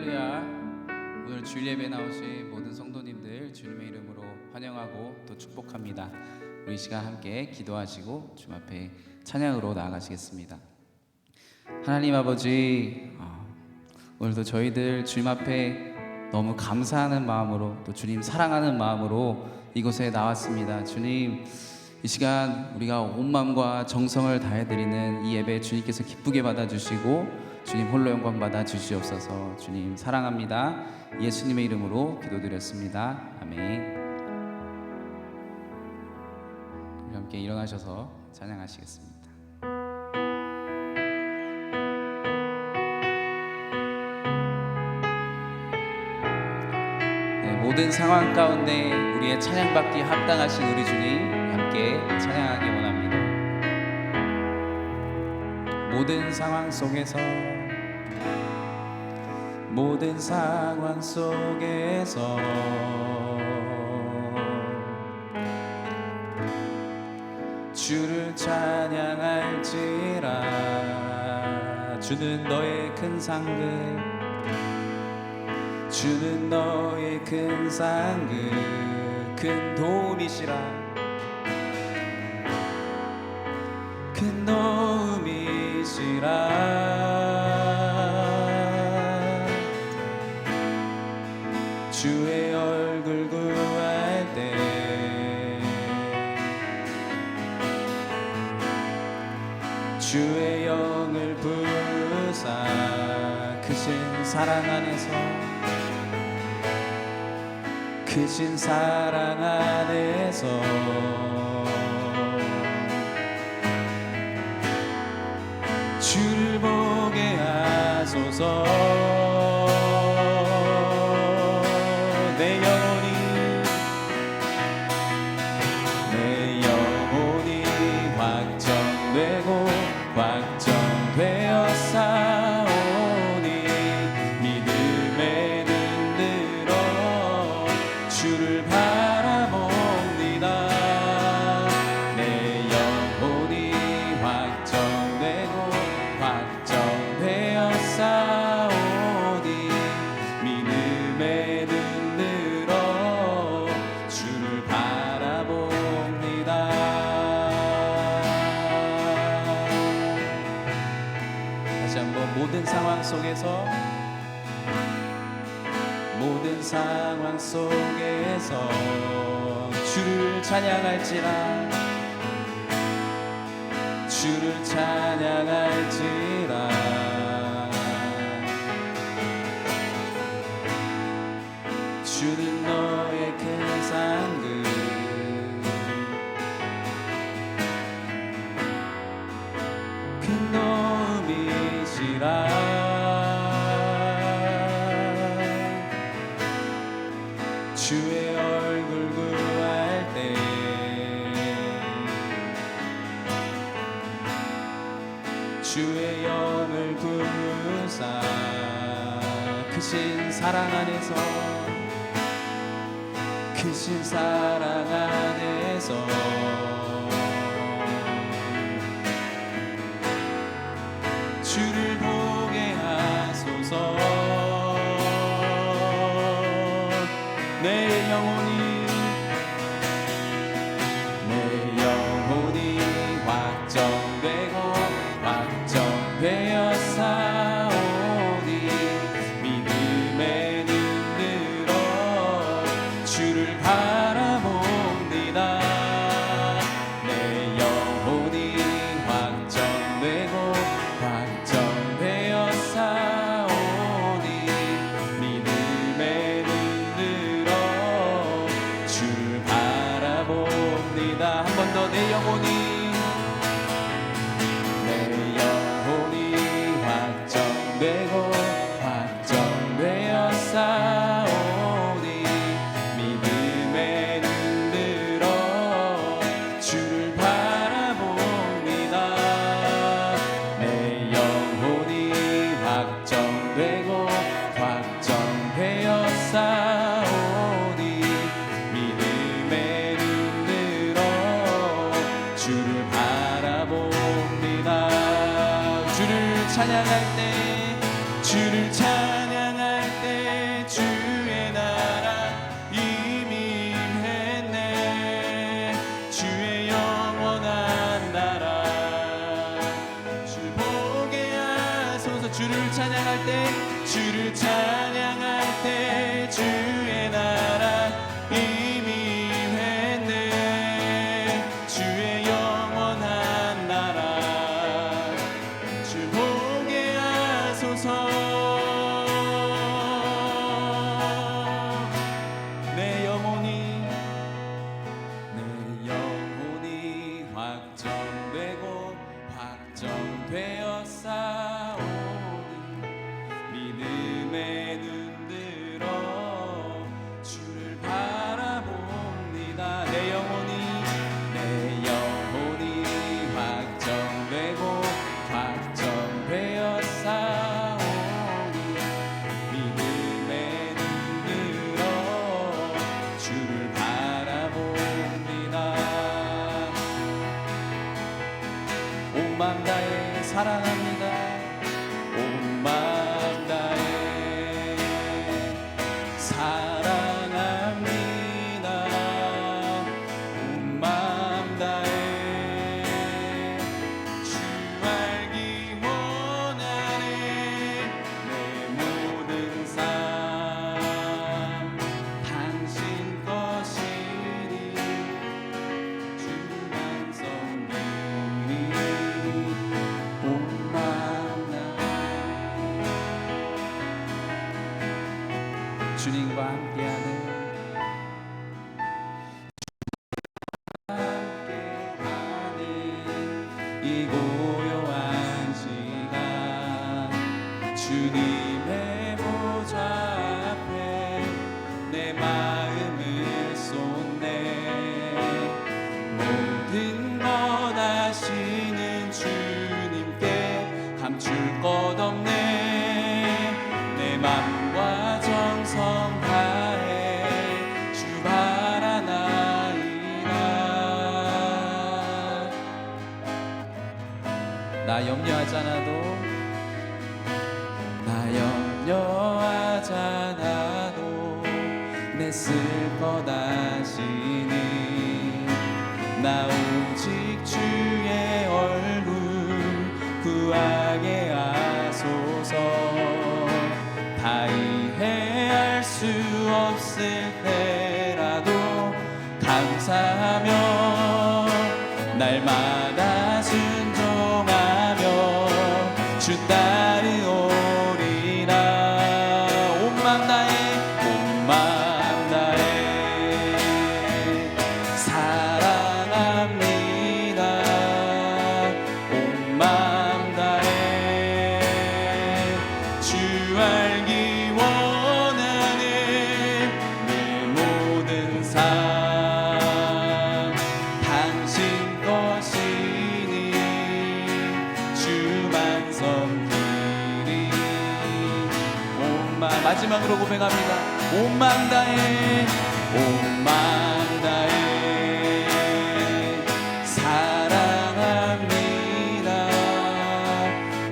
할렐루야. 오늘 주일 예배 나오신 모든 성도님들 주님의 이름으로 환영하고 또 축복합니다. 우리 이 시간 함께 기도하시고 주님 앞에 찬양으로 나아가시겠습니다. 하나님 아버지, 오늘도 저희들 주님 앞에 너무 감사하는 마음으로 또 주님 사랑하는 마음으로 이곳에 나왔습니다. 주님, 이 시간 우리가 온 마음과 정성을 다해드리는 이 예배 주님께서 기쁘게 받아주시고 주님 홀로 영광 받아 주시옵소서. 주님 사랑합니다. 예수님의 이름으로 기도드렸습니다. 아멘. 우리 함께 일어나셔서 찬양하시겠습니다. 모든 상황 가운데 우리의 찬양받기에 합당하신 우리 주님 함께 찬양하기 원합니다. 모든 상황 속에서 주를 찬양할지라. 주는 너의 큰 상급, 주는 너의 큰 상급, 큰 도움이시라. 큰 도움이시라. 주의 얼굴 구할 때 주의 영을 부사 크신 사랑 안에서, 크신 사랑 안에서 주를 보게 하소서. 내 영혼이 확정되고 확정되어 싸우니 믿음의 눈 들어 주를 바라봅니다. 내 영혼이 확정되고 확정되어 싸우니 믿음의 눈 들어 주를 바라봅니다. 다시 한번 모든 상황 속에서 주를 찬양할지라. 주를 찬양할지라. 주는 너의 큰 상급, 큰 도움이시라. 주의 얼굴 구할 때 주의 영을 부사 크신 사랑 안에서, 크신 사랑 안에서 주를 보게 하소서. 내 영혼이 확정되고 확정되어 싸우니 믿음의 눈 들어 주를 바라봅니다. 내 영혼이 확정되고 확정되어 싸우니 믿음의 눈 들어 주를 바라봅니다. 한 번 더. 내 영혼이 확정되고 확정되어 싸우니 믿음의 눈 들어 주를 바라봅니다. 내 영혼이 확정되고 확정되어 싸우니 믿음의 눈 들어 주를 바라봅니다. 주를 찬양할 때 주를 바라봅니다. 온 마음 다해 사랑합니다. 온 마음 다해 사랑합니다. 온 마음 다해 주 알기 원하네. 내 모든 삶 당신 것이니 주만 섬기니 온 마음 다해 주님과 함께하는 이 고요한 시간 주님의 보좌 앞에 내 마음을 쏟네. 모든 것 아시는 주님께 감출 것 없네. 내 맘과 정성 다해 주 바라나이다. 나 염려하잖아도 내 쓸 것 아시니 나 오직 주의 얼굴 구하게 하소서. 다 이해할 수 없을 때라도 감사하며 날마다 순종하며 주 따르오리라. 온 마음 다해 온 마음 다해 사랑합니다. 온 마음 다해 주 알기 원하는 내 모든 삶 당신 것이니 주만 섬기리. 온 마음 마지막으로 고백합니다. 온 마음 다해 온 마음 다해 사랑합니다.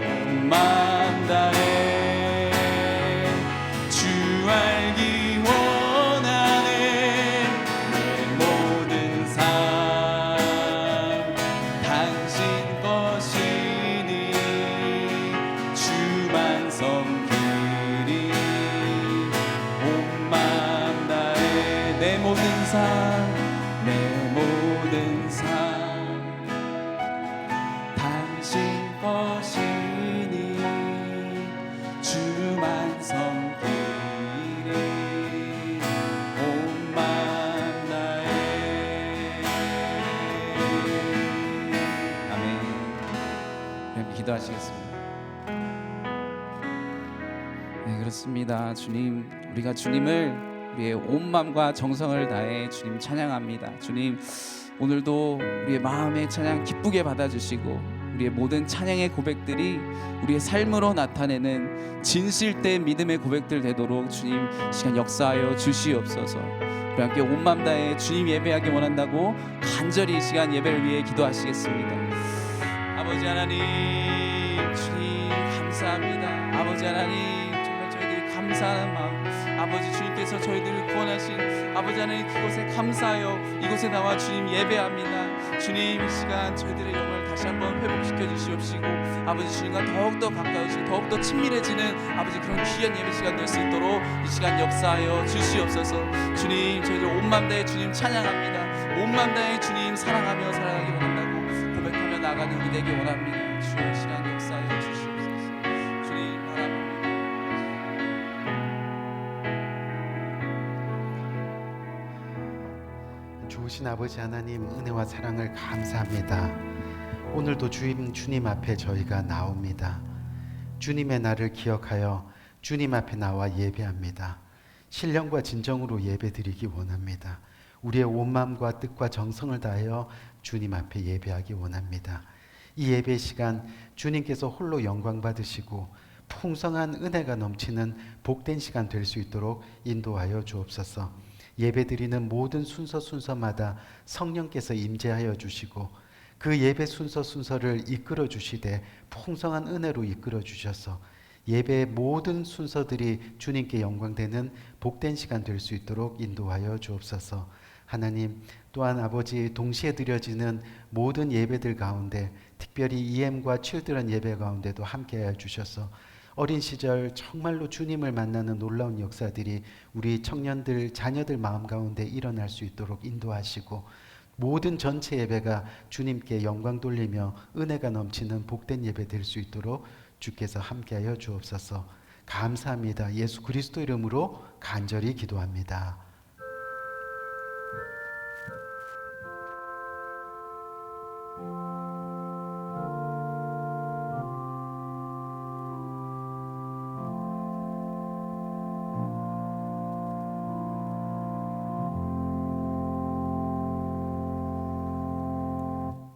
온 마음 다해 주 알기 원하는 내 모든 삶 당신 것이니 주만 섬기리. 온 마음 다해 내 모든 삶 내 모든 삶 당신 것이니 주만 섬기리. 온 마음 다해. 아멘. 그럼 기도하시겠습니다. 네, 그렇습니다. 주님, 우리가 주님을 우리의 온 마음과 정성을 다해 주님 찬양합니다. 주님, 오늘도 우리의 마음의 찬양 기쁘게 받아주시고 우리의 모든 찬양의 고백들이 우리의 삶으로 나타내는 진실된 믿음의 고백들 되도록 주님 시간 역사하여 주시옵소서. 우리 함께 온 마음 다해 주님 예배하기 원한다고 간절히 이 시간 예배를 위해 기도하시겠습니다. 아버지 하나님, 주님 감사합니다. 아버지 하나님, 정말 저희들이 감사하는 마음, 아버지 주님께서 저희들을 구원하신 아버지 하나님 그곳에 감사하여 이곳에 나와 주님 예배합니다. 주님, 이 시간 저희들의 영을 다시 한번 회복시켜 주시옵시고 아버지 주님과 더욱더 가까워지고 더욱더 친밀해지는 아버지 그런 귀한 예배 시간 될 수 있도록 이 시간 역사하여 주시옵소서. 주님, 저희들 온 마음 다해 주님 찬양합니다. 온 마음 다해 주님 사랑하며 살아가기 원한다고 고백하며 나가는 우리 되기 원합니다. 주의 시간 역사하여 주시옵소서. 주님 바라봅니다. 좋으신 아버지 하나님, 은혜와 사랑을 감사합니다. 오늘도 주님 앞에 저희가 나옵니다. 주님의 날을 기억하여 주님 앞에 나와 예배합니다. 신령과 진정으로 예배드리기 원합니다. 우리의 온 마음과 뜻과 정성을 다하여 주님 앞에 예배하기 원합니다. 이 예배 시간 주님께서 홀로 영광 받으시고 풍성한 은혜가 넘치는 복된 시간 될 수 있도록 인도하여 주옵소서. 예배드리는 모든 순서마다 성령께서 임재하여 주시고 그 예배 순서를 이끌어 주시되 풍성한 은혜로 이끌어 주셔서 예배의 모든 순서들이 주님께 영광되는 복된 시간 될 수 있도록 인도하여 주옵소서. 하나님, 또한 아버지, 동시에 드려지는 모든 예배들 가운데 특별히 EM과 칠드런 예배 가운데도 함께하여 주셔서 어린 시절 정말로 주님을 만나는 놀라운 역사들이 우리 청년들, 자녀들 마음 가운데 일어날 수 있도록 인도하시고 모든 전체 예배가 주님께 영광 돌리며 은혜가 넘치는 복된 예배 될 수 있도록 주께서 함께하여 주옵소서. 감사합니다. 예수 그리스도 이름으로 간절히 기도합니다.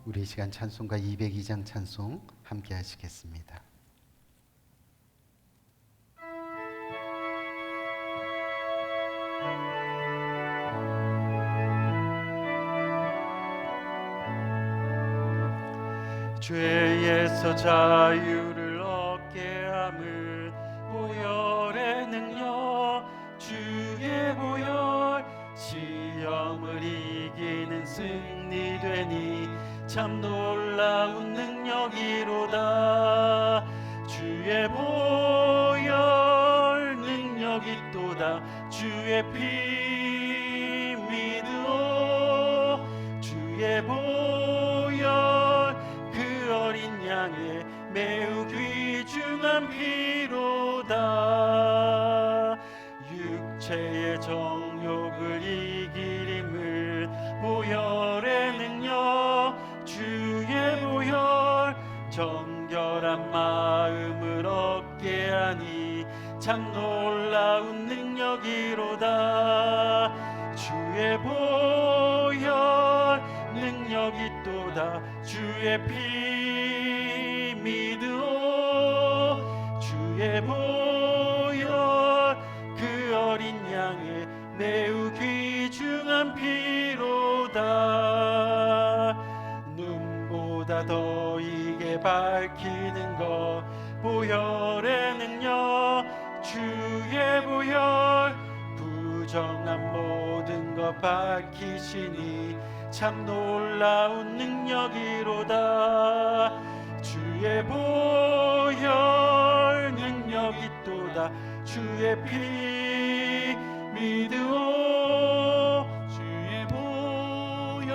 우리 이 시간 찬송가 202장 찬송 함께 하시겠습니다. 죄에서 자유를 얻게 함을 보혈의 능력 주의 보혈 시험을 이기는 승리되니 참 놀라운 능력이로다. 주의 보혈 능력이 또다. 주의 피 믿으오. 주의 보혈 그 어린 양의 매우 귀중한 피로다. 육체의 정욕을 이길 힘을 보혈의 능력 주의 보혈 정결한 마음을 얻게 하니 참 놀라운 능력이로다. 주의 보혈 능력이 또다. 주의 피 믿으오. 주의 보혈 그 어린 양의 매우 귀중한 피로다. 눈보다 더 이게 밝히는 것 보혈의 능력 주의 보혈 부정한 모든 것 밝히시니 참 놀라운 능력이로다. 주의 보혈 능력이 또다. 주의 피 믿으오. 주의 보혈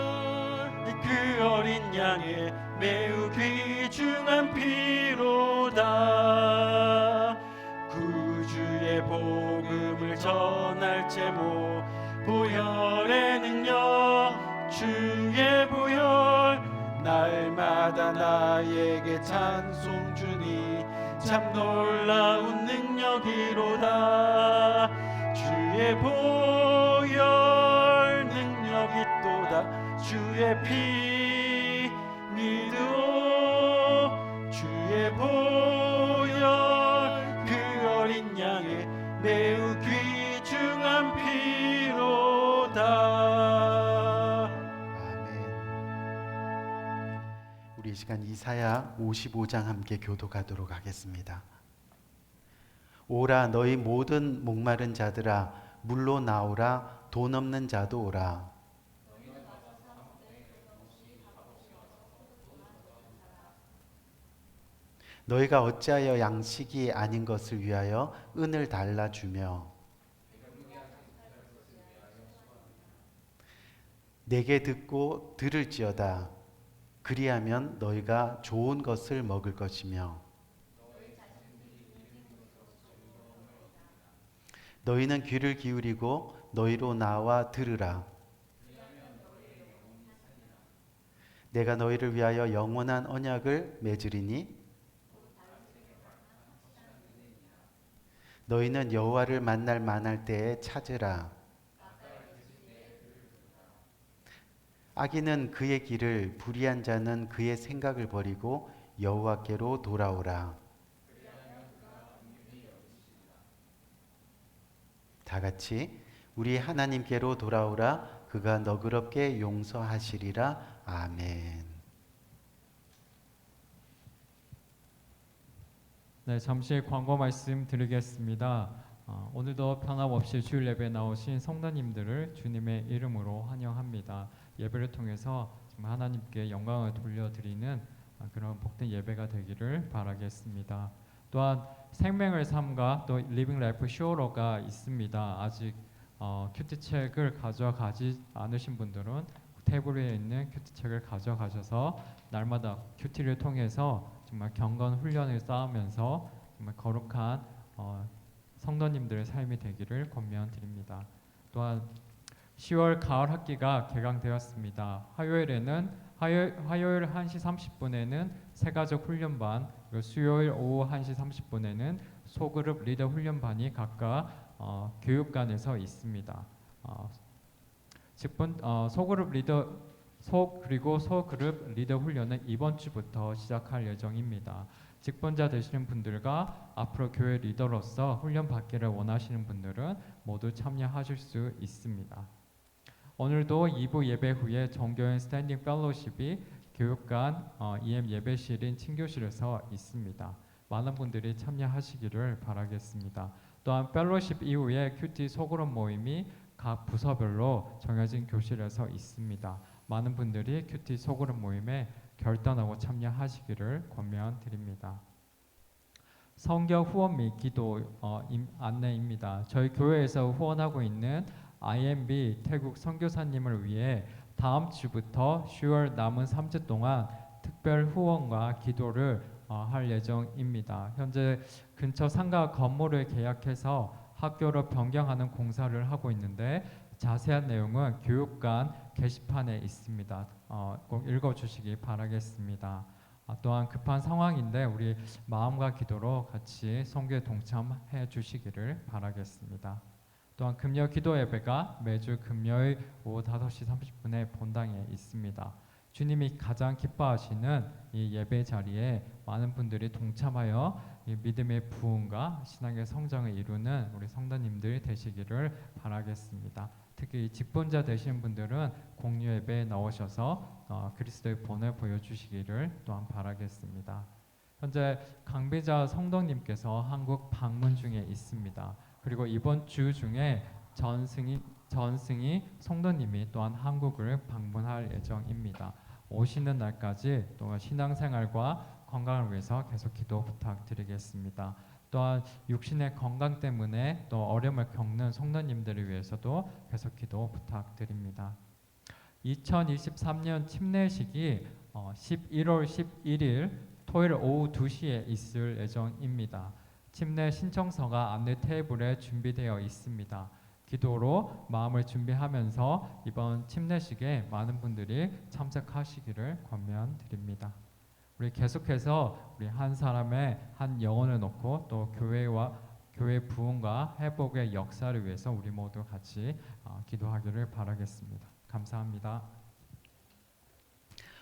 그 어린 양의 매우 귀중한 피로다. 구주의 복음을 전할 제목 보혈의 능력 주의 보혈 날마다 나에게 찬송 주니 참 놀라운 능력이로다. 주의 보혈 능력이 또다. 주의 피 믿으오. 주의 보혈 그 어린 양의 매우 귀중한 피로다. 아멘. 우리 이 시간 이사야 55장 함께 교독하도록 하겠습니다. 오라 너희 모든 목마른 자들아 물로 나오라. 돈 없는 자도 오라. 너희가 어찌하여 양식이 아닌 것을 위하여 은을 달라주며 내게 듣고 들을지어다. 그리하면 너희가 좋은 것을 먹을 것이며 너희는 귀를 기울이고 너희로 나와 들으라. 내가 너희를 위하여 영원한 언약을 맺으리니 너희는 여호와를 만날 만할 때에 찾으라. 악인은 그의 길을 불의한 자는 그의 생각을 버리고 여호와께로 돌아오라. 다 같이 우리 하나님께로 돌아오라. 그가 너그럽게 용서하시리라. 아멘. 네, 잠시 광고 말씀 드리겠습니다. 오늘도 변함없이 주일 예배 나오신 성도님들을 주님의 이름으로 환영합니다. 예배를 통해서 정말 하나님께 영광을 돌려드리는 그런 복된 예배가 되기를 바라겠습니다. 또한 생명을 삶과 또 리빙 라이프 쇼로가 있습니다. 아직 큐티책을 가져가지 않으신 분들은 테이블 위에 있는 큐티책을 가져가셔서 날마다 큐티를 통해서 정말 경건 훈련을 쌓으면서 정말 거룩한 성도님들의 삶이 되기를 권면드립니다. 또한 10월 가을 학기가 개강되었습니다. 화요일 1시 30분에는 새가족 훈련반, 그리고 수요일 오후 1시 30분에는 소그룹 리더 훈련반이 각각 교육관에서 있습니다. 소그룹 리더 훈련은 이번 주부터 시작할 예정입니다. 직분자 되시는 분들과 앞으로 교회 리더로서 훈련 받기를 원하시는 분들은 모두 참여하실 수 있습니다. 오늘도 2부 예배 후에 정교인 스탠딩 펠로십이 교육관 EM 예배실인 친교실에서 있습니다. 많은 분들이 참여하시기를 바라겠습니다. 또한 펠로십 이후에 큐티 소그룹 모임이 각 부서별로 정해진 교실에서 있습니다. 많은 분들이 큐티 소그룹 모임에 결단하고 참여하시기를 권면드립니다. 성경 후원 및 기도 안내입니다. 저희 교회에서 후원하고 있는 IMB 태국 선교사님을 위해 다음 주부터 10월 남은 3주 동안 특별 후원과 기도를 할 예정입니다. 현재 근처 상가 건물을 계약해서 학교로 변경하는 공사를 하고 있는데 자세한 내용은 교육관 게시판에 있습니다. 꼭 읽어주시기 바라겠습니다. 또한 급한 상황인데 우리 마음과 기도로 같이 선교에 동참해 주시기를 바라겠습니다. 또한 금요 기도 예배가 매주 금요일 오후 5시 30분에 본당에 있습니다. 주님이 가장 기뻐하시는 이 예배 자리에 많은 분들이 동참하여 이 믿음의 부흥과 신앙의 성장을 이루는 우리 성도님들 되시기를 바라겠습니다. 특히 직분자 되시는 분들은 공유 예배에 나오셔서 그리스도의 본을 보여주시기를 또한 바라겠습니다. 현재 강비자 성도님께서 한국 방문 중에 있습니다. 그리고 이번 주 중에 전승희 성도님이 또한 한국을 방문할 예정입니다. 오시는 날까지 또 신앙생활과 건강을 위해서 계속 기도 부탁드리겠습니다. 또한 육신의 건강 때문에 또 어려움을 겪는 성도님들을 위해서도 계속 기도 부탁드립니다. 2023년 침례식이 11월 11일 토요일 오후 2시에 있을 예정입니다. 침례 신청서가 안내 테이블에 준비되어 있습니다. 기도로 마음을 준비하면서 이번 침례식에 많은 분들이 참석하시기를 권면드립니다. 우리 계속해서 우리 한 사람의 한 영혼을 놓고 또 교회 부흥과 회복의 역사를 위해서 우리 모두 같이 기도하기를 바라겠습니다. 감사합니다.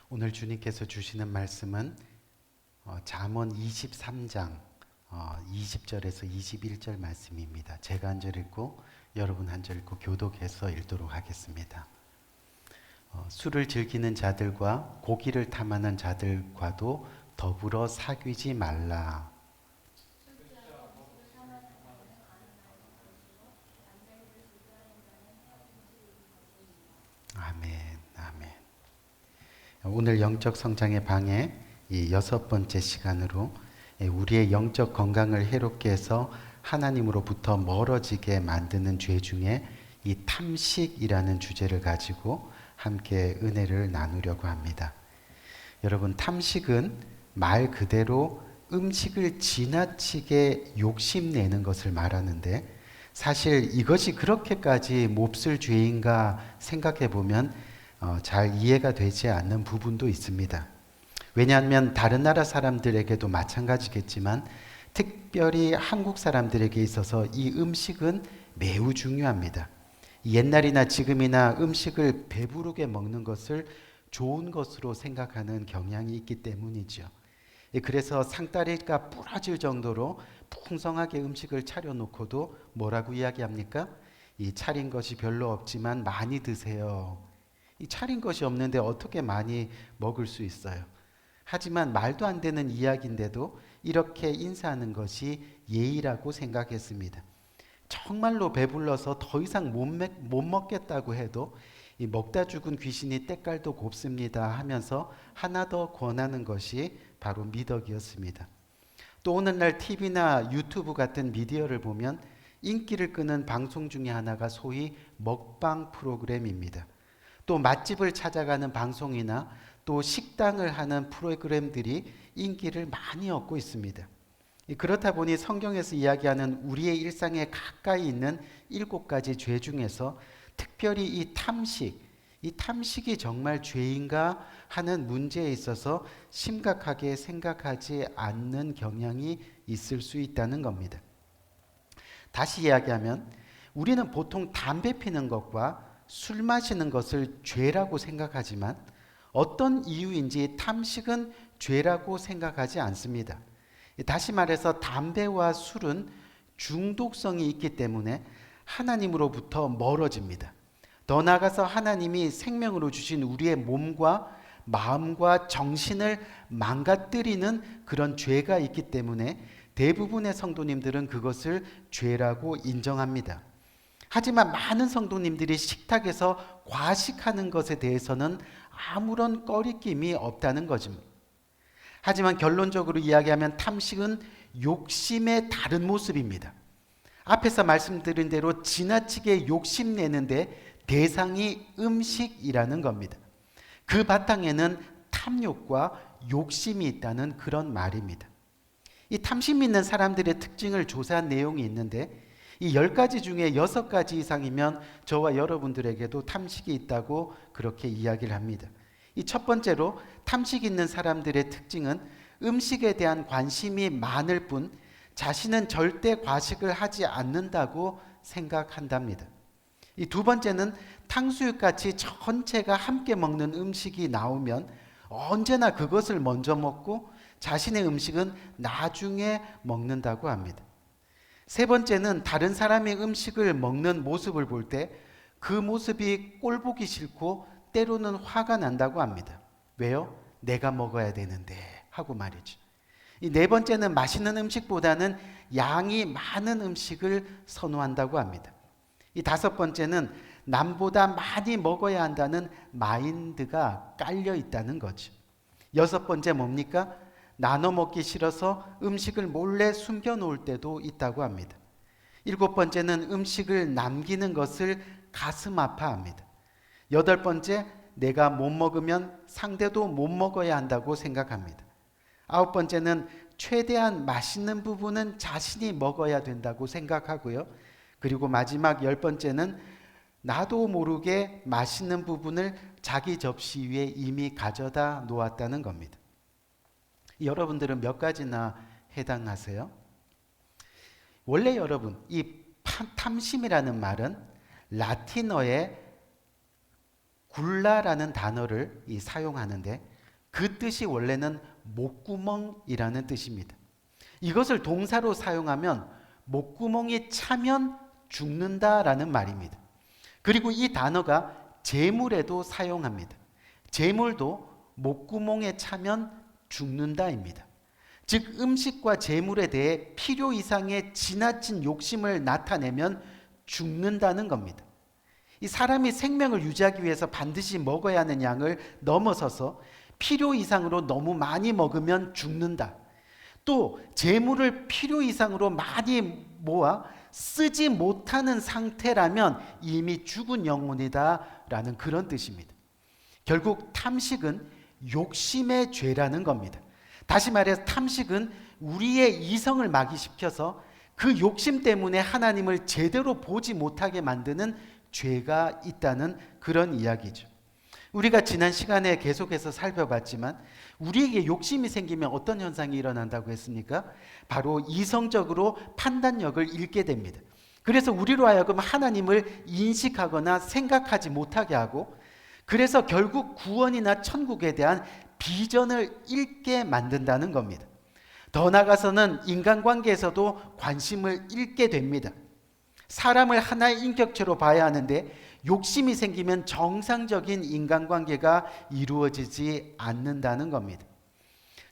오늘 주님께서 주시는 말씀은 잠언 23장 20절에서 21절 말씀입니다. 제가 한 절 읽고 여러분 한 절 읽고 교독해서 읽도록 하겠습니다. 술을 즐기는 자들과 고기를 탐하는 자들과도 더불어 사귀지 말라. 아멘, 아멘. 오늘 영적 성장의 방해 이 6번째 시간으로 우리의 영적 건강을 해롭게 해서 하나님으로부터 멀어지게 만드는 죄 중에 이 탐식이라는 주제를 가지고 함께 은혜를 나누려고 합니다. 여러분, 탐식은 말 그대로 음식을 지나치게 욕심내는 것을 말하는데 사실 이것이 그렇게까지 몹쓸 죄인가 생각해 보면 잘 이해가 되지 않는 부분도 있습니다. 왜냐하면 다른 나라 사람들에게도 마찬가지겠지만 특별히 한국 사람들에게 있어서 이 음식은 매우 중요합니다. 옛날이나 지금이나 음식을 배부르게 먹는 것을 좋은 것으로 생각하는 경향이 있기 때문이죠. 그래서 상다리가 부러질 정도로 풍성하게 음식을 차려놓고도 뭐라고 이야기합니까? 이 차린 것이 별로 없지만 많이 드세요. 이 차린 것이 없는데 어떻게 많이 먹을 수 있어요? 하지만 말도 안 되는 이야기인데도 이렇게 인사하는 것이 예의라고 생각했습니다. 정말로 배불러서 더 이상 못 먹겠다고 해도 이 먹다 죽은 귀신이 때깔도 곱습니다 하면서 하나 더 권하는 것이 바로 미덕이었습니다. 또 오늘날 TV나 유튜브 같은 미디어를 보면 인기를 끄는 방송 중에 하나가 소위 먹방 프로그램입니다. 또 맛집을 찾아가는 방송이나 또 식당을 하는 프로그램들이 인기를 많이 얻고 있습니다. 그렇다 보니 성경에서 이야기하는 우리의 일상에 가까이 있는 7가지 죄 중에서 특별히 이 탐식이 정말 죄인가 하는 문제에 있어서 심각하게 생각하지 않는 경향이 있을 수 있다는 겁니다. 다시 이야기하면 우리는 보통 담배 피는 것과 술 마시는 것을 죄라고 생각하지만 어떤 이유인지 탐식은 죄라고 생각하지 않습니다. 다시 말해서 담배와 술은 중독성이 있기 때문에 하나님으로부터 멀어집니다. 더 나아가서 하나님이 생명으로 주신 우리의 몸과 마음과 정신을 망가뜨리는 그런 죄가 있기 때문에 대부분의 성도님들은 그것을 죄라고 인정합니다. 하지만 많은 성도님들이 식탁에서 과식하는 것에 대해서는 아무런 꺼리낌이 없다는 거죠. 하지만 결론적으로 이야기하면 탐식은 욕심의 다른 모습입니다. 앞에서 말씀드린 대로 지나치게 욕심내는데 대상이 음식이라는 겁니다. 그 바탕에는 탐욕과 욕심이 있다는 그런 말입니다. 이 탐심 있는 사람들의 특징을 조사한 내용이 있는데 이 10가지 중에 6가지 이상이면 저와 여러분들에게도 탐식이 있다고 그렇게 이야기를 합니다. 이 첫 번째로 탐식 있는 사람들의 특징은 음식에 대한 관심이 많을 뿐 자신은 절대 과식을 하지 않는다고 생각한답니다. 이 두 번째는 탕수육같이 전체가 함께 먹는 음식이 나오면 언제나 그것을 먼저 먹고 자신의 음식은 나중에 먹는다고 합니다. 세 번째는 다른 사람의 음식을 먹는 모습을 볼 때 그 모습이 꼴보기 싫고 때로는 화가 난다고 합니다. 왜요? 내가 먹어야 되는데 하고 말이죠. 이 네 번째는 맛있는 음식보다는 양이 많은 음식을 선호한다고 합니다. 이 다섯 번째는 남보다 많이 먹어야 한다는 마인드가 깔려 있다는 거죠. 여섯 번째 뭡니까? 나눠 먹기 싫어서 음식을 몰래 숨겨 놓을 때도 있다고 합니다. 일곱 번째는 음식을 남기는 것을 가슴 아파합니다. 여덟 번째, 내가 못 먹으면 상대도 못 먹어야 한다고 생각합니다. 아홉 번째는 최대한 맛있는 부분은 자신이 먹어야 된다고 생각하고요. 그리고 마지막 10번째는 나도 모르게 맛있는 부분을 자기 접시 위에 이미 가져다 놓았다는 겁니다. 여러분들은 몇 가지나 해당하세요? 원래 여러분, 이 탐심이라는 말은 라틴어의 굴라라는 단어를 사용하는데 그 뜻이 원래는 목구멍이라는 뜻입니다. 이것을 동사로 사용하면 목구멍이 차면 죽는다라는 말입니다. 그리고 이 단어가 재물에도 사용합니다. 재물도 목구멍에 차면 죽는다입니다. 즉 음식과 재물에 대해 필요 이상의 지나친 욕심을 나타내면 죽는다는 겁니다. 이 사람이 생명을 유지하기 위해서 반드시 먹어야 하는 양을 넘어서서 필요 이상으로 너무 많이 먹으면 죽는다. 또 재물을 필요 이상으로 많이 모아 쓰지 못하는 상태라면 이미 죽은 영혼이다라는 그런 뜻입니다. 결국 탐식은 욕심의 죄라는 겁니다. 다시 말해서 탐식은 우리의 이성을 마비시켜서 그 욕심 때문에 하나님을 제대로 보지 못하게 만드는 죄가 있다는 그런 이야기죠. 우리가 지난 시간에 계속해서 살펴봤지만 우리에게 욕심이 생기면 어떤 현상이 일어난다고 했습니까? 바로 이성적으로 판단력을 잃게 됩니다. 그래서 우리로 하여금 하나님을 인식하거나 생각하지 못하게 하고 그래서 결국 구원이나 천국에 대한 비전을 잃게 만든다는 겁니다. 더 나아가서는 인간관계에서도 관심을 잃게 됩니다. 사람을 하나의 인격체로 봐야 하는데 욕심이 생기면 정상적인 인간관계가 이루어지지 않는다는 겁니다.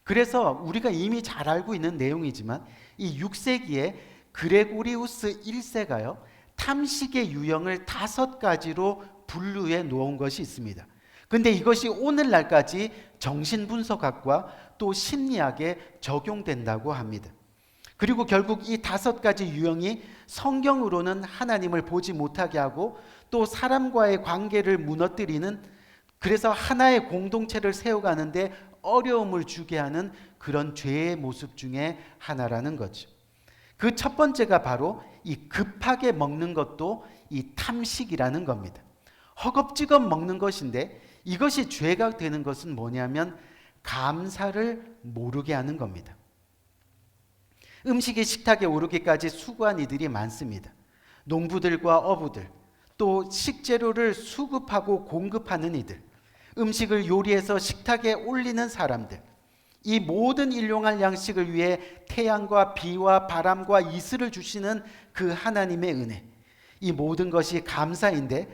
그래서 우리가 이미 잘 알고 있는 내용이지만 이 6세기에 그레고리우스 1세가요, 탐식의 유형을 5가지로 분류해 놓은 것이 있습니다. 근데 이것이 오늘날까지 정신분석학과 또 심리학에 적용된다고 합니다. 그리고 결국 이 5가지 유형이 성경으로는 하나님을 보지 못하게 하고 또 사람과의 관계를 무너뜨리는, 그래서 하나의 공동체를 세워가는데 어려움을 주게 하는 그런 죄의 모습 중에 하나라는 거죠. 그 첫 번째가 바로 이 급하게 먹는 것도 이 탐식이라는 겁니다. 허겁지겁 먹는 것인데 이것이 죄가 되는 것은 뭐냐면 감사를 모르게 하는 겁니다. 음식이 식탁에 오르기까지 수고한 이들이 많습니다. 농부들과 어부들, 또 식재료를 수급하고 공급하는 이들, 음식을 요리해서 식탁에 올리는 사람들, 이 모든 일용할 양식을 위해 태양과 비와 바람과 이슬을 주시는 그 하나님의 은혜, 이 모든 것이 감사인데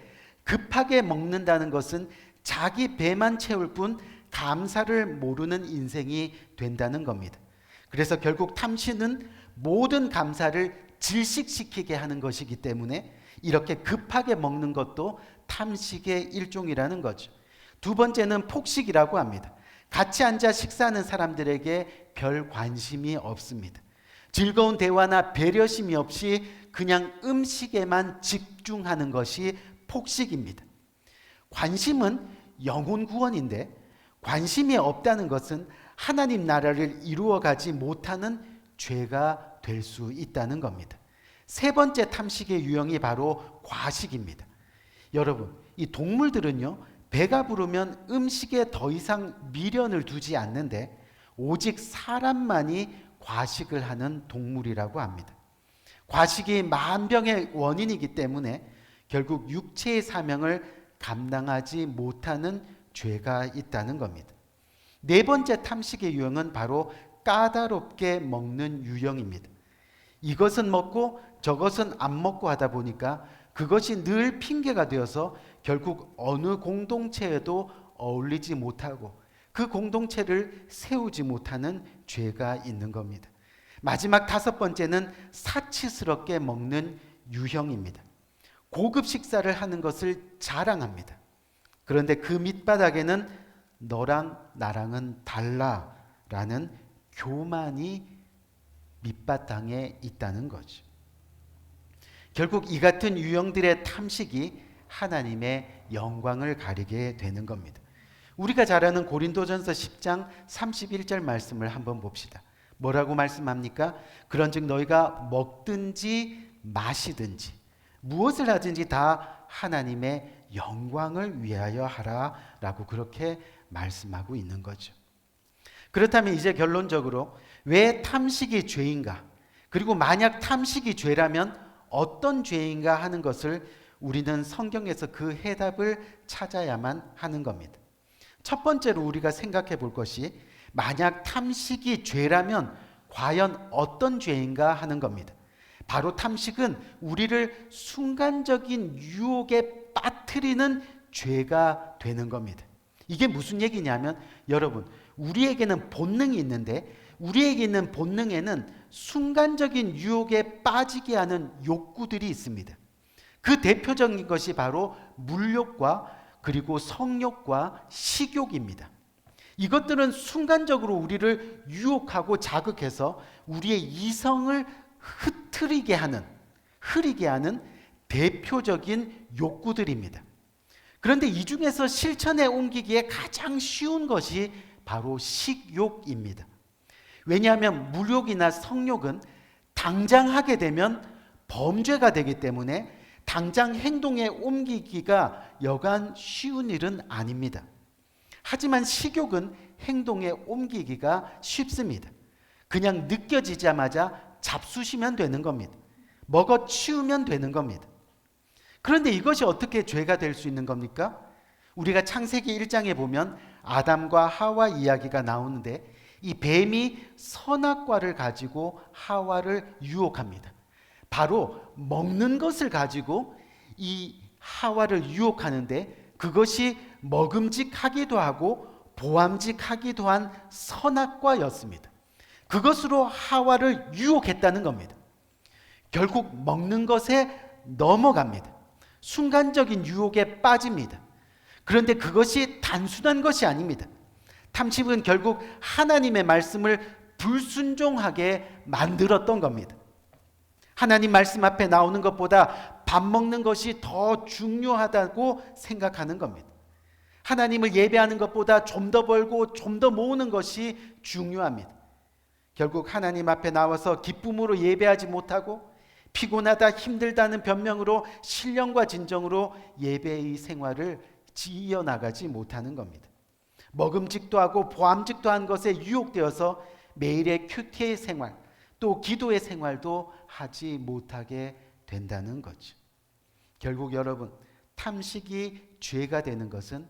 급하게 먹는다는 것은 자기 배만 채울 뿐 감사를 모르는 인생이 된다는 겁니다. 그래서 결국 탐시는 모든 감사를 질식시키게 하는 것이기 때문에 이렇게 급하게 먹는 것도 탐식의 일종이라는 거죠. 두 번째는 폭식이라고 합니다. 같이 앉아 식사하는 사람들에게 별 관심이 없습니다. 즐거운 대화나 배려심이 없이 그냥 음식에만 집중하는 것이 폭식입니다. 관심은 영혼 구원인데 관심이 없다는 것은 하나님 나라를 이루어가지 못하는 죄가 될 수 있다는 겁니다. 세 번째 탐식의 유형이 바로 과식입니다. 여러분, 이 동물들은요, 배가 부르면 음식에 더 이상 미련을 두지 않는데 오직 사람만이 과식을 하는 동물이라고 합니다. 과식이 만병의 원인이기 때문에 결국 육체의 사명을 감당하지 못하는 죄가 있다는 겁니다. 네 번째 탐식의 유형은 바로 까다롭게 먹는 유형입니다. 이것은 먹고 저것은 안 먹고 하다 보니까 그것이 늘 핑계가 되어서 결국 어느 공동체에도 어울리지 못하고 그 공동체를 세우지 못하는 죄가 있는 겁니다. 마지막 5번째는 사치스럽게 먹는 유형입니다. 고급 식사를 하는 것을 자랑합니다. 그런데 그 밑바닥에는 너랑 나랑은 달라라는 교만이 밑바탕에 있다는 거죠. 결국 이 같은 유형들의 탐식이 하나님의 영광을 가리게 되는 겁니다. 우리가 잘 아는 고린도전서 10장 31절 말씀을 한번 봅시다. 뭐라고 말씀합니까? 그런즉 너희가 먹든지 마시든지 무엇을 하든지 다 하나님의 영광을 위하여 하라라고 그렇게 말씀하고 있는 거죠. 그렇다면 이제 결론적으로 왜 탐식이 죄인가? 그리고 만약 탐식이 죄라면 어떤 죄인가 하는 것을 우리는 성경에서 그 해답을 찾아야만 하는 겁니다. 첫 번째로 우리가 생각해 볼 것이 만약 탐식이 죄라면 과연 어떤 죄인가 하는 겁니다. 바로 탐식은 우리를 순간적인 유혹에 빠뜨리는 죄가 되는 겁니다. 이게 무슨 얘기냐면 여러분, 우리에게는 본능이 있는데 우리에게 있는 본능에는 순간적인 유혹에 빠지게 하는 욕구들이 있습니다. 그 대표적인 것이 바로 물욕과 그리고 성욕과 식욕입니다. 이것들은 순간적으로 우리를 유혹하고 자극해서 우리의 이성을 흐리게 하는 대표적인 욕구들입니다. 그런데 이 중에서 실천에 옮기기에 가장 쉬운 것이 바로 식욕입니다. 왜냐하면 물욕이나 성욕은 당장 하게 되면 범죄가 되기 때문에 당장 행동에 옮기기가 여간 쉬운 일은 아닙니다. 하지만 식욕은 행동에 옮기기가 쉽습니다. 그냥 느껴지자마자 잡수시면 되는 겁니다. 먹어 치우면 되는 겁니다. 그런데 이것이 어떻게 죄가 될 수 있는 겁니까? 우리가 창세기 1장에 보면 아담과 하와 이야기가 나오는데 이 뱀이 선악과를 가지고 하와를 유혹합니다. 바로 먹는 것을 가지고 이 하와를 유혹하는데, 그것이 먹음직하기도 하고 보암직하기도 한 선악과였습니다. 그것으로 하와를 유혹했다는 겁니다. 결국 먹는 것에 넘어갑니다. 순간적인 유혹에 빠집니다. 그런데 그것이 단순한 것이 아닙니다. 탐심은 결국 하나님의 말씀을 불순종하게 만들었던 겁니다. 하나님 말씀 앞에 나오는 것보다 밥 먹는 것이 더 중요하다고 생각하는 겁니다. 하나님을 예배하는 것보다 좀 더 벌고 좀 더 모으는 것이 중요합니다. 결국 하나님 앞에 나와서 기쁨으로 예배하지 못하고 피곤하다 힘들다는 변명으로 신령과 진정으로 예배의 생활을 이어나가지 못하는 겁니다. 먹음직도 하고 보암직도 한 것에 유혹되어서 매일의 큐티의 생활, 또 기도의 생활도 하지 못하게 된다는 거죠. 결국 여러분, 탐식이 죄가 되는 것은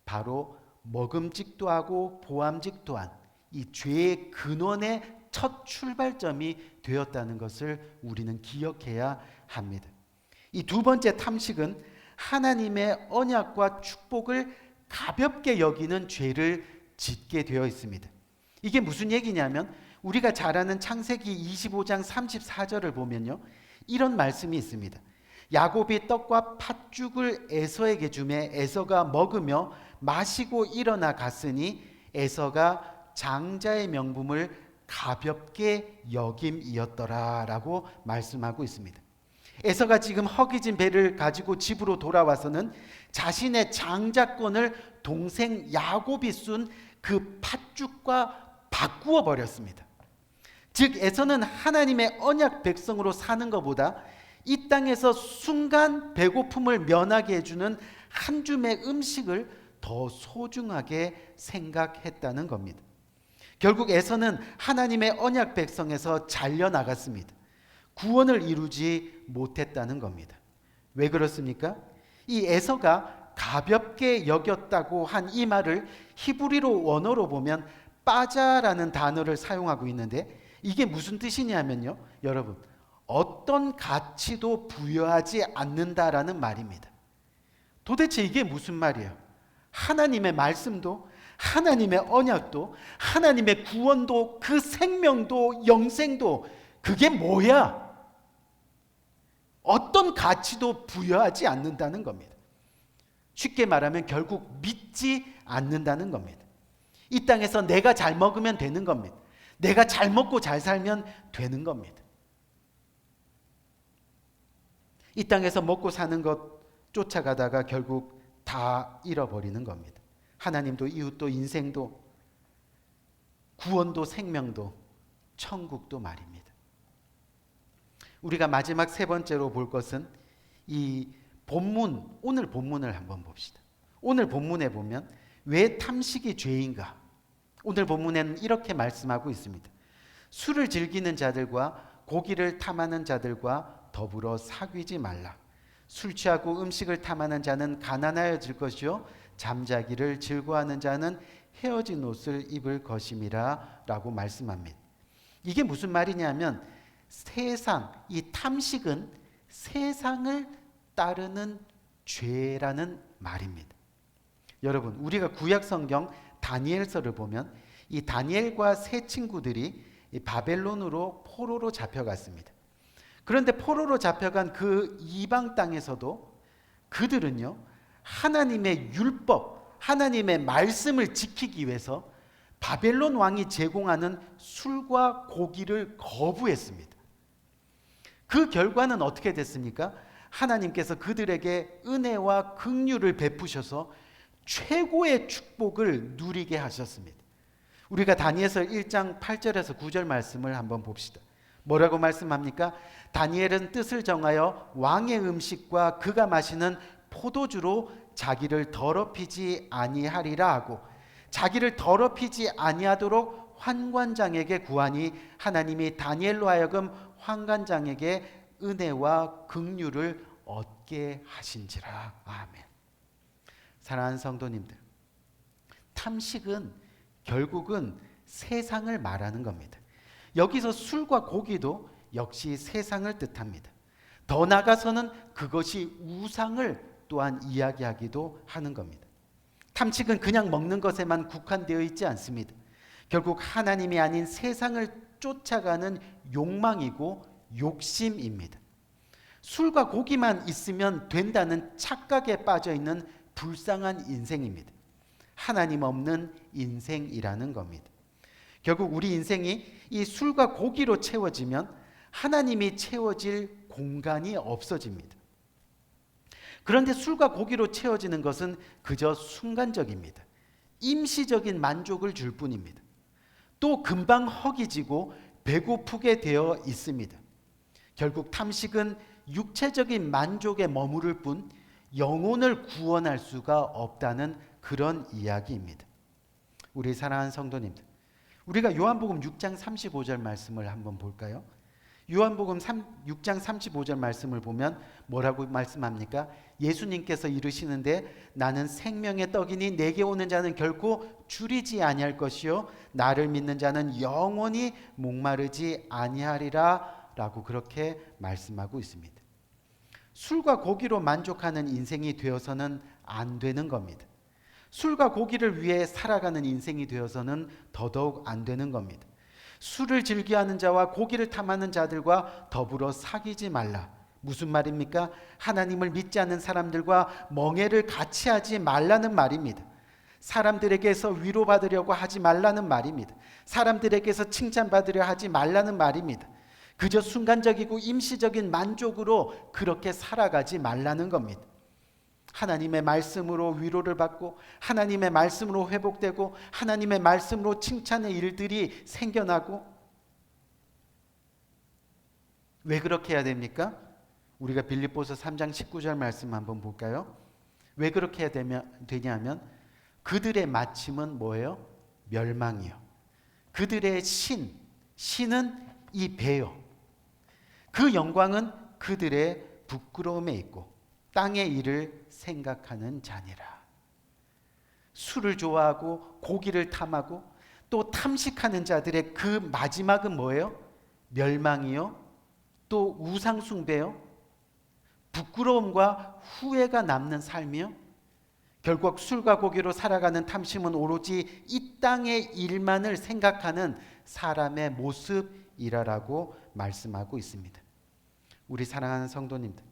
바로 먹음직도 하고 보암직도 한 이 죄의 근원의 첫 출발점이 되었다는 것을 우리는 기억해야 합니다. 이 두 번째 탐식은 하나님의 언약과 축복을 가볍게 여기는 죄를 짓게 되어 있습니다. 이게 무슨 얘기냐면, 우리가 잘 아는 창세기 25장 34절을 보면요, 이런 말씀이 있습니다. 야곱이 떡과 팥죽을 에서에게 주매 에서가 먹으며 마시고 일어나 갔으니 에서가 장자의 명분을 가볍게 여김이었더라 라고 말씀하고 있습니다. 에서가 지금 허기진 배를 가지고 집으로 돌아와서는 자신의 장자권을 동생 야곱이 쏜 그 팥죽과 바꾸어 버렸습니다. 즉 에서는 하나님의 언약 백성으로 사는 것보다 이 땅에서 순간 배고픔을 면하게 해주는 한 줌의 음식을 더 소중하게 생각했다는 겁니다. 결국 에서는 하나님의 언약 백성에서 잘려나갔습니다. 구원을 이루지 못했다는 겁니다. 왜 그렇습니까? 이 에서가 가볍게 여겼다고 한 이 말을 히브리어 원어로 보면 빠자라는 단어를 사용하고 있는데, 이게 무슨 뜻이냐면요, 여러분, 어떤 가치도 부여하지 않는다라는 말입니다. 도대체 이게 무슨 말이에요? 하나님의 말씀도, 하나님의 언약도, 하나님의 구원도, 그 생명도, 영생도 그게 뭐야? 어떤 가치도 부여하지 않는다는 겁니다. 쉽게 말하면 결국 믿지 않는다는 겁니다. 이 땅에서 내가 잘 먹으면 되는 겁니다. 내가 잘 먹고 잘 살면 되는 겁니다. 이 땅에서 먹고 사는 것 쫓아가다가 결국 다 잃어버리는 겁니다. 하나님도 이웃도 인생도 구원도 생명도 천국도 말입니다. 우리가 마지막 세 번째로 볼 것은 이 본문, 오늘 본문을 한번 봅시다. 오늘 본문에 보면 왜 탐식이 죄인가? 오늘 본문에는 이렇게 말씀하고 있습니다. 술을 즐기는 자들과 고기를 탐하는 자들과 더불어 사귀지 말라. 술 취하고 음식을 탐하는 자는 가난하여질 것이요 잠자기를 즐거워하는 자는 헤어진 옷을 입을 것임이라 라고 말씀합니다. 이게 무슨 말이냐면, 세상, 이 탐식은 세상을 따르는 죄라는 말입니다. 여러분, 우리가 구약 성경 다니엘서를 보면 이 다니엘과 세 친구들이 이 바벨론으로 포로로 잡혀갔습니다. 그런데 포로로 잡혀간 그 이방 땅에서도 그들은요, 하나님의 율법, 하나님의 말씀을 지키기 위해서 바벨론 왕이 제공하는 술과 고기를 거부했습니다. 그 결과는 어떻게 됐습니까? 하나님께서 그들에게 은혜와 긍휼을 베푸셔서 최고의 축복을 누리게 하셨습니다. 우리가 다니엘서 1장 8절에서 9절 말씀을 한번 봅시다. 뭐라고 말씀합니까? 다니엘은 뜻을 정하여 왕의 음식과 그가 마시는 포도주로 자기를 더럽히지 아니하리라 하고, 자기를 더럽히지 아니하도록 환관장에게 구하니 하나님이 다니엘로 하여금 환관장에게 은혜와 긍휼을 얻게 하신지라. 아멘. 사랑하는 성도님들, 탐식은 결국은 세상을 말하는 겁니다. 여기서 술과 고기도 역시 세상을 뜻합니다. 더 나아가서는 그것이 우상을 또한 이야기하기도 하는 겁니다. 탐식은 그냥 먹는 것에만 국한되어 있지 않습니다. 결국 하나님이 아닌 세상을 쫓아가는 욕망이고 욕심입니다. 술과 고기만 있으면 된다는 착각에 빠져 있는 불쌍한 인생입니다. 하나님 없는 인생이라는 겁니다. 결국 우리 인생이 이 술과 고기로 채워지면 하나님이 채워질 공간이 없어집니다. 그런데 술과 고기로 채워지는 것은 그저 순간적입니다. 임시적인 만족을 줄 뿐입니다. 또 금방 허기지고 배고프게 되어 있습니다. 결국 탐식은 육체적인 만족에 머무를 뿐 영혼을 구원할 수가 없다는 그런 이야기입니다. 우리 사랑하는 성도님들, 우리가 요한복음 6장 35절 말씀을 한번 볼까요? 요한복음 6장 35절 말씀을 보면 뭐라고 말씀합니까? 예수님께서 이르시는데 나는 생명의 떡이니 내게 오는 자는 결코 줄이지 아니할 것이요 나를 믿는 자는 영원히 목마르지 아니하리라 라고 그렇게 말씀하고 있습니다. 술과 고기로 만족하는 인생이 되어서는 안 되는 겁니다. 술과 고기를 위해 살아가는 인생이 되어서는 더더욱 안 되는 겁니다. 술을 즐겨하는 자와 고기를 탐하는 자들과 더불어 사귀지 말라. 무슨 말입니까? 하나님을 믿지 않는 사람들과 멍해를 같이 하지 말라는 말입니다. 사람들에게서 위로받으려고 하지 말라는 말입니다. 사람들에게서 칭찬받으려 하지 말라는 말입니다. 그저 순간적이고 임시적인 만족으로 그렇게 살아가지 말라는 겁니다. 하나님의 말씀으로 위로를 받고 하나님의 말씀으로 회복되고 하나님의 말씀으로 칭찬의 일들이 생겨나고, 왜 그렇게 해야 됩니까? 우리가 빌립보서 3장 19절 말씀 한번 볼까요? 왜 그렇게 해야 되냐면 그들의 마침은 뭐예요? 멸망이요. 그들의 신은 이 배요. 그 영광은 그들의 부끄러움에 있고 땅의 일을 생각하는 자니라. 술을 좋아하고 고기를 탐하고 또 탐식하는 자들의 그 마지막은 뭐예요? 멸망이요. 또 우상 숭배요. 부끄러움과 후회가 남는 삶이요. 결국 술과 고기로 살아가는 탐심은 오로지 이 땅의 일만을 생각하는 사람의 모습이라고 말씀하고 있습니다. 우리 사랑하는 성도님들,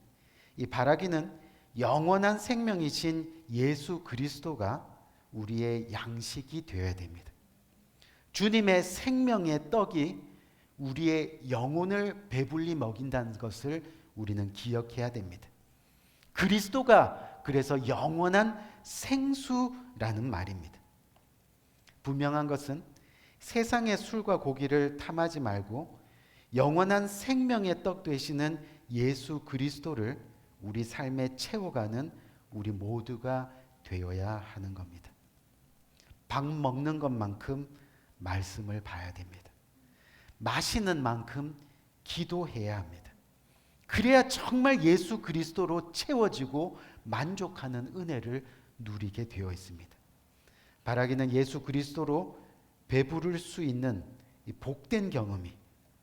이 바라기는 영원한 생명이신 예수 그리스도가 우리의 양식이 되어야 됩니다. 주님의 생명의 떡이 우리의 영혼을 배불리 먹인다는 것을 우리는 기억해야 됩니다. 그리스도가 그래서 영원한 생수라는 말입니다. 분명한 것은 세상의 술과 고기를 탐하지 말고 영원한 생명의 떡 되시는 예수 그리스도를 우리 삶에 채워가는 우리 모두가 되어야 하는 겁니다. 밥 먹는 것만큼 말씀을 봐야 됩니다. 마시는 만큼 기도해야 합니다. 그래야 정말 예수 그리스도로 채워지고 만족하는 은혜를 누리게 되어 있습니다. 바라기는 예수 그리스도로 배부를 수 있는 이 복된 경험이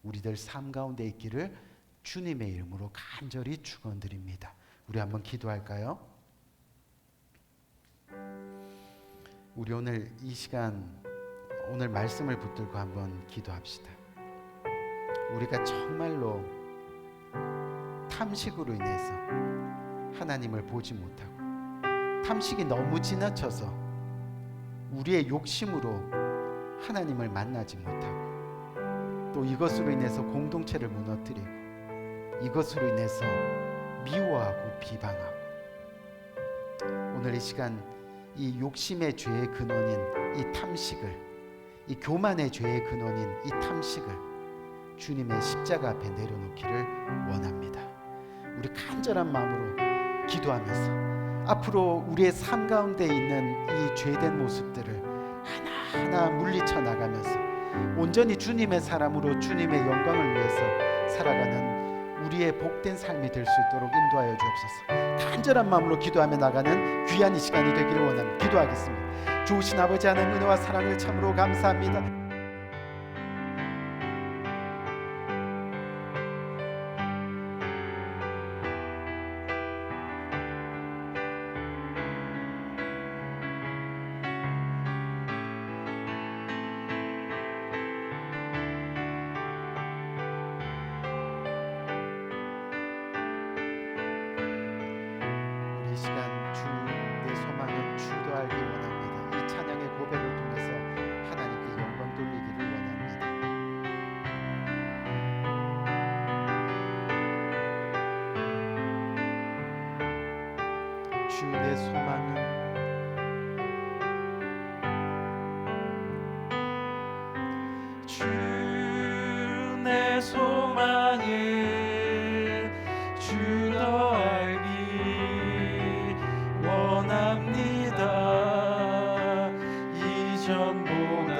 우리들 삶 가운데 있기를 주님의 이름으로 간절히 축원드립니다. 우리 한번 기도할까요? 우리 오늘 이 시간 오늘 말씀을 붙들고 한번 기도합시다. 우리가 정말로 탐식으로 인해서 하나님을 보지 못하고 탐식이 너무 지나쳐서 우리의 욕심으로 하나님을 만나지 못하고 또 이것으로 인해서 공동체를 무너뜨리고 이것으로 인해서 미워하고 비방하고, 오늘 이 시간 이 욕심의 죄의 근원인 이 탐식을, 이 교만의 죄의 근원인 이 탐식을 주님의 십자가 앞에 내려놓기를 원합니다. 우리 간절한 마음으로 기도하면서 앞으로 우리의 삶 가운데 있는 이 죄된 모습들을 하나하나 물리쳐 나가면서 온전히 주님의 사람으로 주님의 영광을 위해서 살아가는 우리의 복된 삶이 될 수 있도록 인도하여 주옵소서. 간절한 마음으로 기도하며 나가는 귀한 이 시간이 되기를 원합니다. 기도하겠습니다. 좋으신 아버지 하나님, 은혜와 사랑을 참으로 감사합니다. 주 내 소망은 주 내 소망을 주 더 알기 원합니다. 이전보다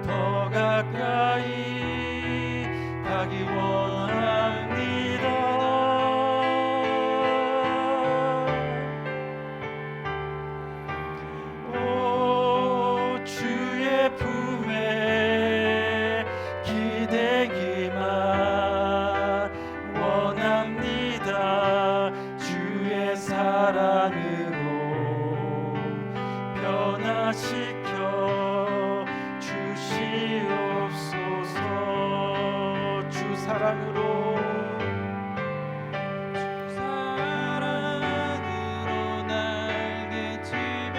더 가까이 가기 원합니다. 오 주의 품에 기대기만 원합니다. 주의 사랑으로 변화시켜 주시옵소서. 주 사랑으로 날개 치며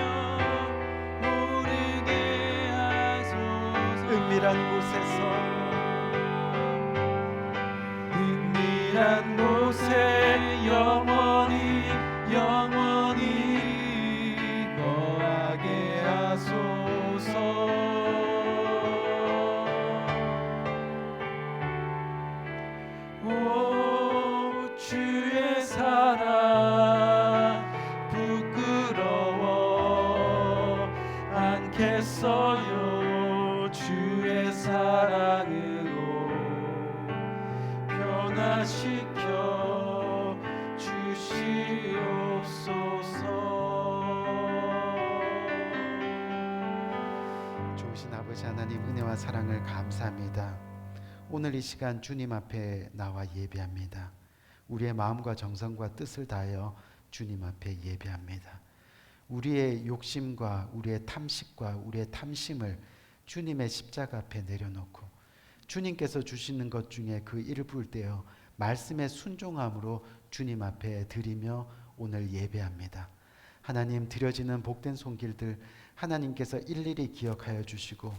오르게 하소서. 은밀한 곳에 영원히 거하게 하소서. 오 주의 사랑 부끄러워 않겠어요. 주의 사랑으로 변화시켜 주시옵소서. 좋으신 아버지 하나님, 은혜와 사랑을 감사합니다. 오늘 이 시간 주님 앞에 나와 예배합니다. 우리의 마음과 정성과 뜻을 다하여 주님 앞에 예배합니다. 우리의 욕심과 우리의 탐식과 우리의 탐심을 주님의 십자가 앞에 내려놓고 주님께서 주시는 것 중에 그 일부를 떼어 말씀의 순종함으로 주님 앞에 드리며 오늘 예배합니다. 하나님, 드려지는 복된 손길들 하나님께서 일일이 기억하여 주시고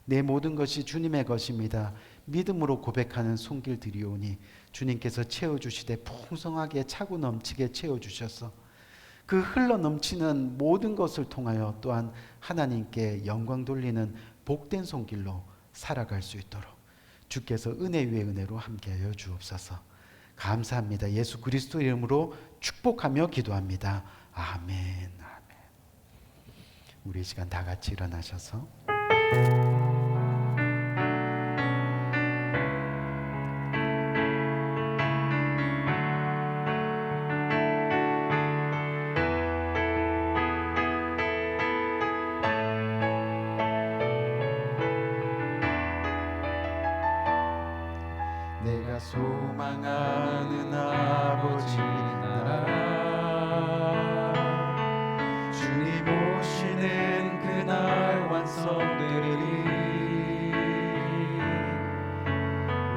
내 모든 것이 주님의 것입니다. 믿음으로 고백하는 손길들이오니 주님께서 채워주시되 풍성하게 차고 넘치게 채워주셔서 그 흘러 넘치는 모든 것을 통하여 또한 하나님께 영광 돌리는 복된 손길로 살아갈 수 있도록 주께서 은혜 위에 은혜로 함께하여 주옵소서. 감사합니다. 예수 그리스도 이름으로 축복하며 기도합니다. 아멘. 아멘. 우리 이 시간 다 같이 일어나셔서 내가 소망하는 아버지 나라 주님 오시는 그날 완성되리니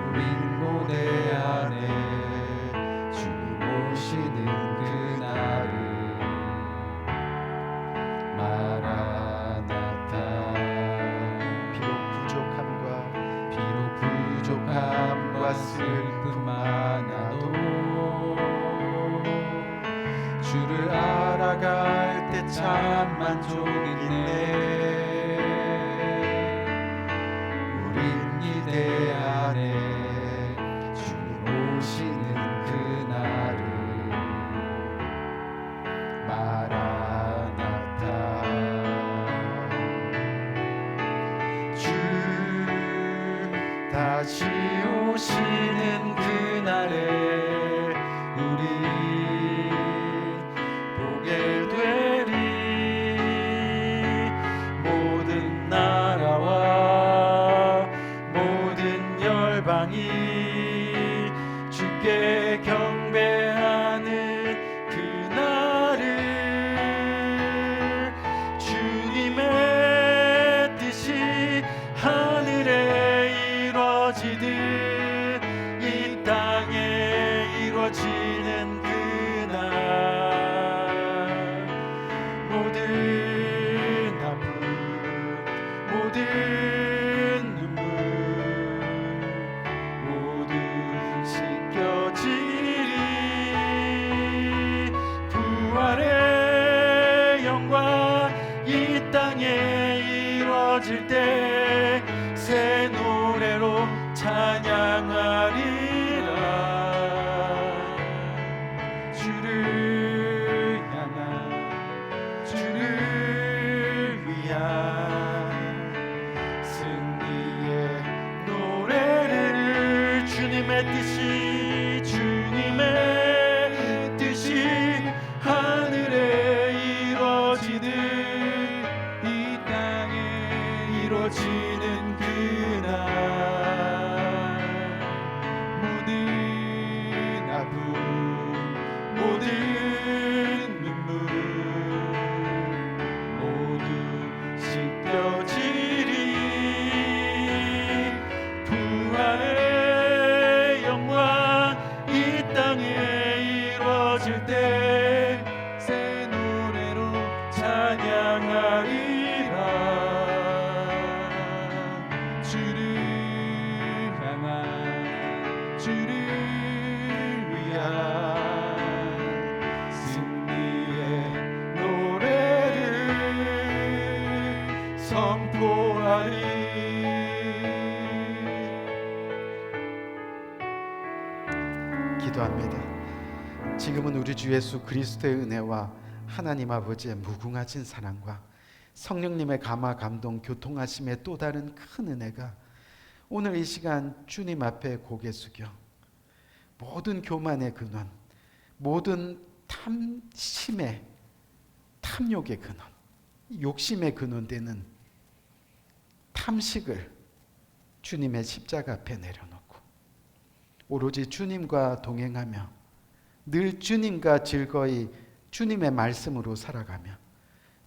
우린 고대 안에 주님 오시는 그날을 마라나타. 비록 부족함과 슬픔 많아도 주를 알아갈 때 참 만족이네. 우린 기대 안에 주님 오시는 그날을 마라나타. 주 다시 오시는 그날에 우리 보게 되리. 모든 나라와 모든 열방이 주께 경배하는 그날을 주님의 뜻이 하늘에 이루어지듯 이 땅에 이루어지는 그날 모든 아픔 모든 눈물 모두 씻겨지리. 이 땅에 이루어질 때 새 노래로 찬양하리라. 주를 향한 주를 위한 승리의 노래를 주님의 뜻이 하늘에 이루어지듯 이 땅에 이루어지는 그날 모든 아픔 모든 눈물 모두 씻겨지리. 부활의 영광 이 땅에 이루어질 때 새 노래로 찬양하리라. 주를 향한 주를 위한 승리의 노래를 선포하리. 기도합니다. 지금은 우리 주 예수 그리스도의 은혜와 하나님 아버지의 무궁하신 사랑과 성령님의 감화 감동 교통하심의 또 다른 큰 은혜가 오늘 이 시간 주님 앞에 고개 숙여 모든 교만의 근원, 모든 탐심의 탐욕의 근원, 욕심의 근원되는 탐식을 주님의 십자가 앞에 내려놓고 오로지 주님과 동행하며 늘 주님과 즐거이 주님의 말씀으로 살아가며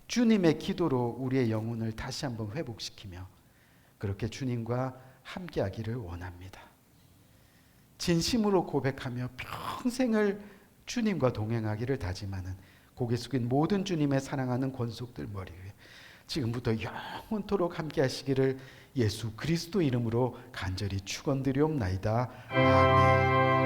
주님의 기도로 우리의 영혼을 다시 한번 회복시키며 그렇게 주님과 함께하기를 원합니다. 진심으로 고백하며 평생을 주님과 동행하기를 다짐하는 고개 숙인 모든 주님의 사랑하는 권속들 머리 위에 지금부터 영원토록 함께하시기를 예수 그리스도 이름으로 간절히 축원드리옵나이다. 아멘.